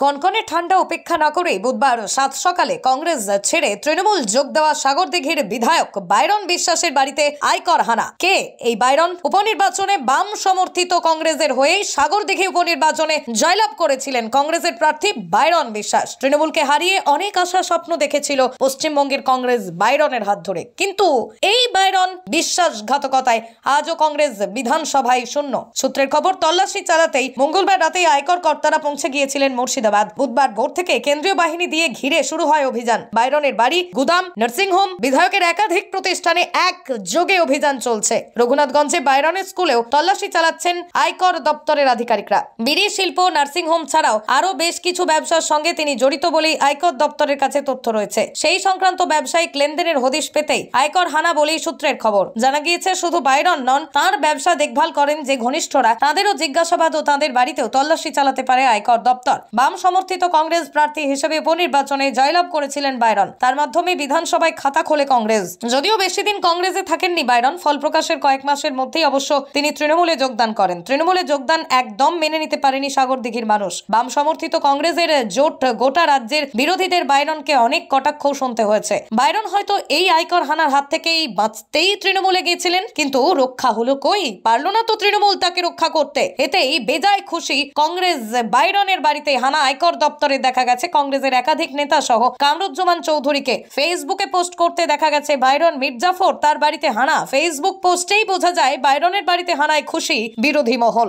কনকনে ঠান্ডা উপেক্ষা না করে বুধবার সাত সকালে কংগ্রেস ছেড়ে তৃণমূল যোগ দেওয়া সাগরদিঘির বিধায়ক বাইরন বিশ্বাসের বাড়িতে আয়কর হানা। কে এই বাইরন? উপনির্বাচনে বাম সমর্থিত কংগ্রেসের হয়ে সাগরদিঘি উপনির্বাচনে জয়লাভ করেছিলেন কংগ্রেসের প্রার্থী বাইরন বিশ্বাস। তৃণমূলকে হারিয়ে অনেক আশা স্বপ্ন দেখেছিল পশ্চিমবঙ্গের কংগ্রেস বাইরনের হাত ধরে, কিন্তু এই বাইরন বিশ্বাসঘাতকতায় আজও কংগ্রেস বিধানসভায় শূন্য। সূত্রের খবর, তল্লাশি চালাতেই মঙ্গলবার রাতে আয়কর কর্তারা পৌঁছে গিয়েছিলেন মুর্শিদাবাদ। বুধবার ভোর থেকে কেন্দ্রীয় বাহিনী দিয়ে ঘিরে শুরু হয় অভিযান। বাইরনের বাড়ি, গুদাম, নার্সিংহোম, বিধায়কের একাধিক প্রতিষ্ঠানে একযোগে অভিযান চলছে। রঘুনাথগঞ্জে বাইরনের স্কুলেও তল্লাশি চালাচ্ছেন আয়কর দপ্তরের আধিকারিকরা। বিড়ি শিল্প, নার্সিংহোম ছাড়াও আরো বেশ কিছু ব্যবসার সঙ্গে তিনি জড়িত বলেই আয়কর দপ্তরের কাছে তথ্য রয়েছে। সেই সংক্রান্ত ব্যবসায়িক লেনদেনের হদিশ পেতেই আয়কর হানা বলেই সূত্রের খবর। জানা গিয়েছে, শুধু বাইরন নন, তাঁর ব্যবসা দেখভাল করেন যে ঘনিষ্ঠরা, তাঁদেরও জিজ্ঞাসাবাদ ও তাঁদের বাড়িতেও তল্লাশি চালাতে পারে আয়কর দপ্তর। বাম সমর্থিত কংগ্রেস প্রার্থী হিসেবে উপনির্বাচনে জয়লাভ করেছিলেন বাইরন। তার মাধ্যমে বিধানসভায় খাতা খোলে কংগ্রেস। যদিও বেশি দিন কংগ্রেসে থাকেননি বাইরন, ফল প্রকাশের কয়েক মাসের মধ্যেই অবশ্য তিনি তৃণমূলে যোগদান করেন। তৃণমূলে যোগদান একদম মেনে নিতে পারেনি সাগরদিঘির মানুষ। বাম সমর্থিত কংগ্রেসের জোট গোটা রাজ্যের বিরোধীদের বাইরনকে অনেক কটাক্ষ শুনতে হয়েছে। বাইরন হয়তো এই আয়কর হানার হাত থেকেই বাঁচতেই তৃণমূলে গিয়েছিলেন, কিন্তু রক্ষা হলো কই? পারল না তো তৃণমূল তাকে রক্ষা করতে। এতেই বেজায় খুশি কংগ্রেস। বাইরনের বাড়িতে হানা আয়কর দপ্তরে দেখা গেছে কংগ্রেসের একাধিক নেতা সহ কামরুজ্জামান চৌধুরীকে। ফেসবুকে পোস্ট করতে দেখা গেছে বাইরন মির্জাফর, তার বাড়িতে হানা। ফেসবুক পোস্টেই বোঝা যায় বাইরনের বাড়িতে হানায় খুশি বিরোধী মহল।